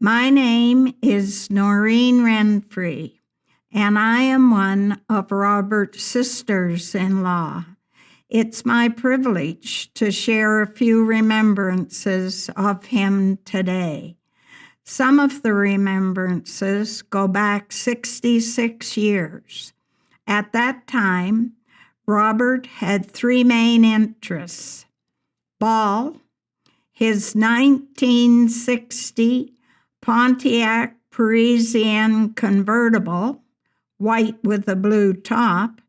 My name is Noreen Renfree, and I am one of Robert's sisters-in-law. It's my privilege to share a few remembrances of him today. Some of the remembrances go back 66 years. At that time, Robert had three main interests: ball, his 1960 Pontiac Parisienne convertible, white with a blue top,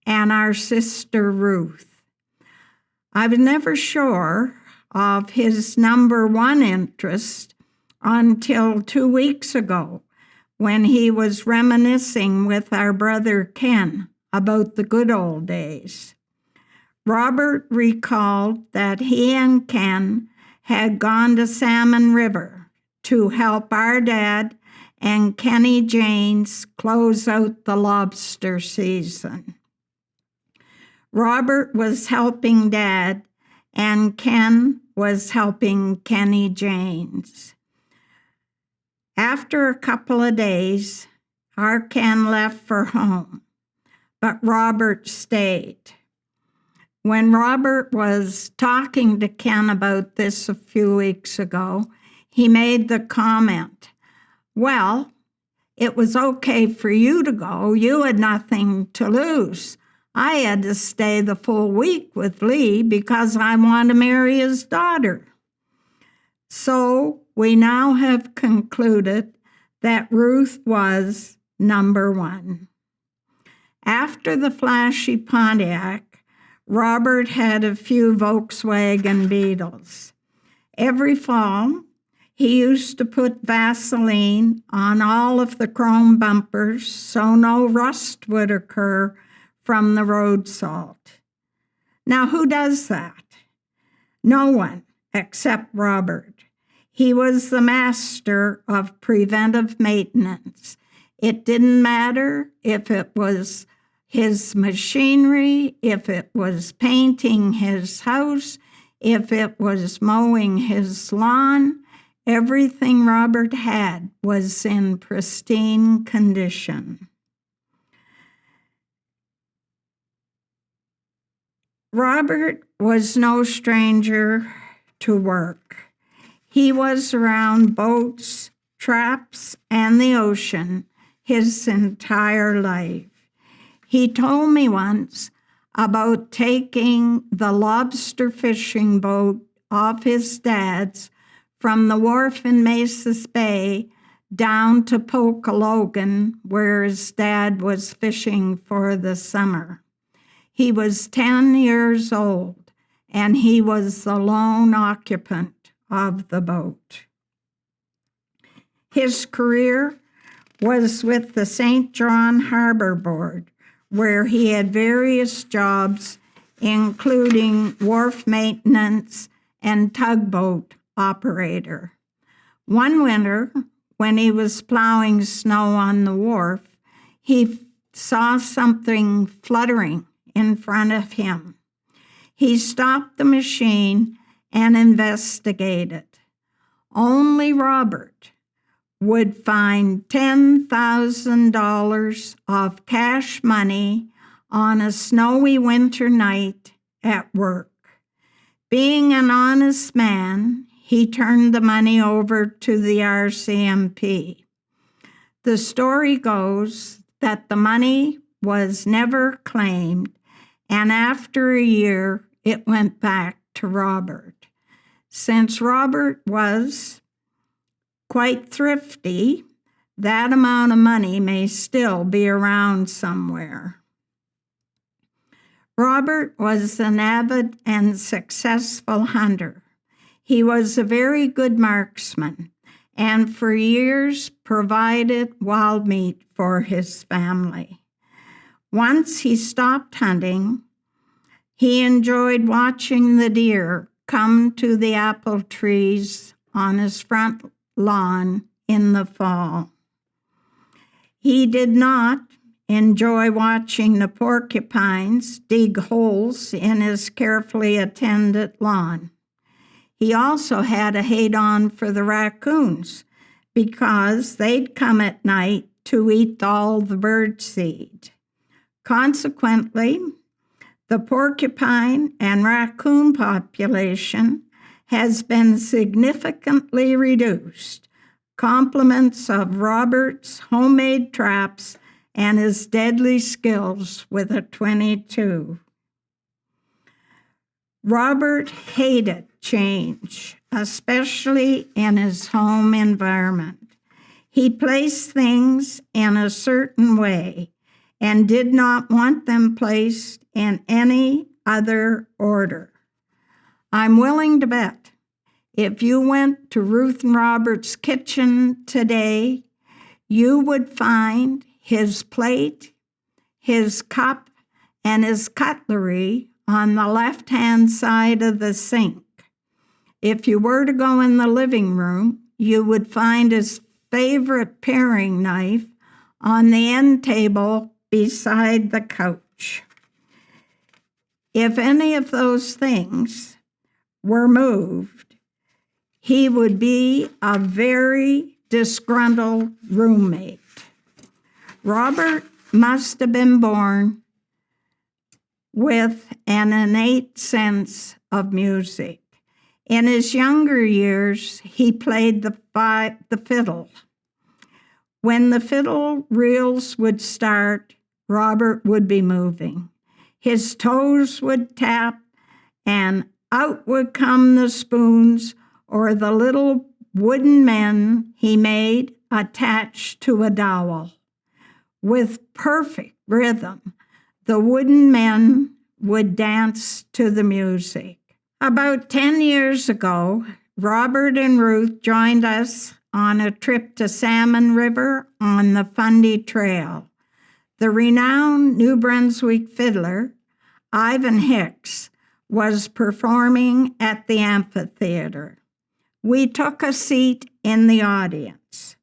and our sister Ruth. I was never sure of his number one interest until 2 weeks ago, when he was reminiscing with our brother Ken about the good old days. Robert recalled that he and Ken had gone to Salmon River to help our dad and Kenny Janes close out the lobster season. Robert was helping Dad, and Ken was helping Kenny Janes. After a couple of days, our Ken left for home, but Robert stayed. When Robert was talking to Ken about this a few weeks ago, he made the comment, "Well, it was okay for you to go. You had nothing to lose. I had to stay the full week with Lee because I want to marry his daughter." So we now have concluded that Ruth was number one. After the flashy Pontiac, Robert had a few Volkswagen Beetles. Every fall, he used to put Vaseline on all of the chrome bumpers so no rust would occur from the road salt. Now, who does that? No one except Robert. He was the master of preventive maintenance. It didn't matter if it was his machinery, if it was painting his house, if it was mowing his lawn. Everything Robert had was in pristine condition. Robert was no stranger to work. He was around boats, traps, and the ocean his entire life. He told me once about taking the lobster fishing boat off his dad's from the wharf in Maces Bay down to Pokalogan, where his dad was fishing for the summer. He was 10 years old, and he was the lone occupant of the boat. His career was with the St. John Harbor Board, where he had various jobs, including wharf maintenance and tugboat operator. One winter, when he was plowing snow on the wharf, he saw something fluttering in front of him. He stopped the machine and investigated. Only Robert would find $10,000 of cash money on a snowy winter night at work. Being an honest man, he turned the money over to the RCMP. The story goes that the money was never claimed, and after a year, it went back to Robert. Since Robert was quite thrifty, that amount of money may still be around somewhere. Robert was an avid and successful hunter. He was a very good marksman, and for years provided wild meat for his family. Once he stopped hunting, he enjoyed watching the deer come to the apple trees on his front lawn in the fall. He did not enjoy watching the porcupines dig holes in his carefully attended lawn. He also had a hate-on for the raccoons because they'd come at night to eat all the birdseed. Consequently, the porcupine and raccoon population has been significantly reduced. Compliments of Robert's homemade traps and his deadly skills with a .22. Robert hated change, especially in his home environment. He placed things in a certain way and did not want them placed in any other order. I'm willing to bet if you went to Ruth and Robert's kitchen today, you would find his plate, his cup, and his cutlery on the left-hand side of the sink. If you were to go in the living room, you would find his favorite paring knife on the end table beside the couch. If any of those things were moved, he would be a very disgruntled roommate. Robert must have been born with an innate sense of music. In his younger years, he played the fiddle. When the fiddle reels would start, Robert would be moving. His toes would tap, and out would come the spoons or the little wooden men he made attached to a dowel. With perfect rhythm, the wooden men would dance to the music. About 10 years ago, Robert and Ruth joined us on a trip to Salmon River on the Fundy Trail. The renowned New Brunswick fiddler, Ivan Hicks, was performing at the amphitheater. We took a seat in the audience.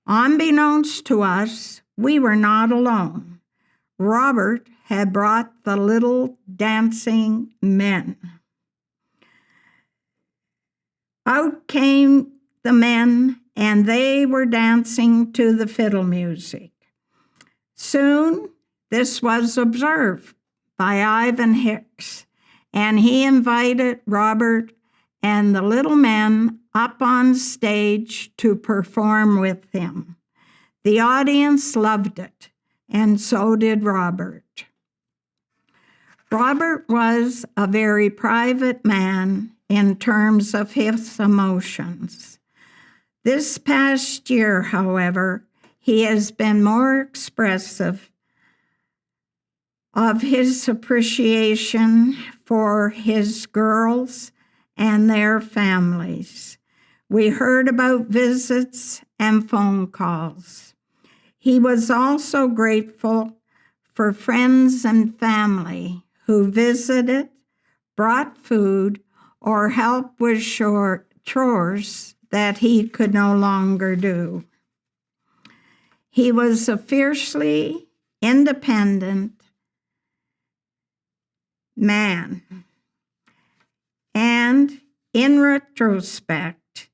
Unbeknownst to us, we were not alone. Robert had brought the little dancing men. Out came the men, and they were dancing to the fiddle music. Soon, this was observed by Ivan Hicks, and he invited Robert and the little men up on stage to perform with him. The audience loved it, and so did Robert. Robert was a very private man in terms of his emotions. This past year, however, he has been more expressive of his appreciation for his girls and their families. We heard about visits and phone calls. He was also grateful for friends and family who visited, brought food, or helped with chores that he could no longer do. He was a fiercely independent man. And in retrospect,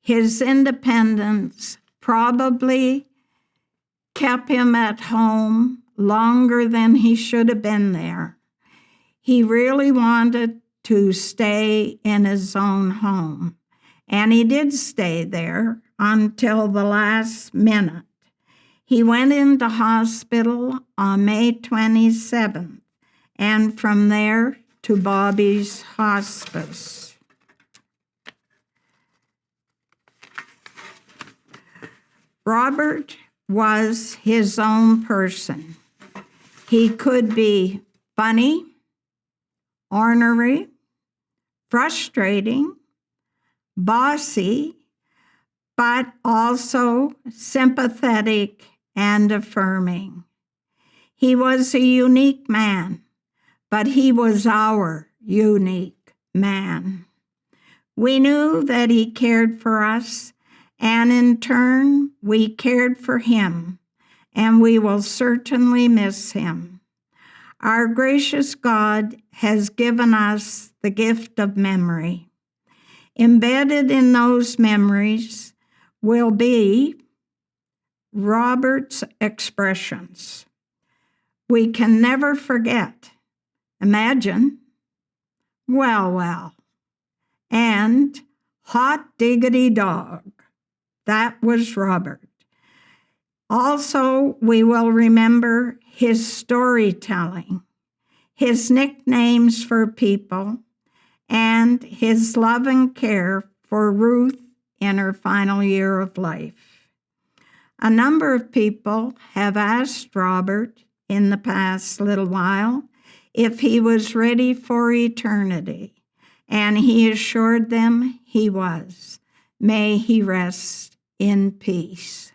his independence probably kept him at home longer than he should have been there. He really wanted to stay in his own home, and he did stay there until the last minute. He went into hospital on May 27th, and from there to Bobby's hospice. Robert was his own person. He could be funny, ornery, frustrating, bossy, but also sympathetic and affirming. He was a unique man, but he was our unique man. We knew that he cared for us, and in turn, we cared for him, and we will certainly miss him. Our gracious God has given us the gift of memory. Embedded in those memories will be Robert's expressions. We can never forget. Imagine, well, and hot diggity dog. That was Robert. Also, we will remember his storytelling, his nicknames for people, and his love and care for Ruth in her final year of life. A number of people have asked Robert in the past little while if he was ready for eternity, and he assured them he was. May he rest in peace.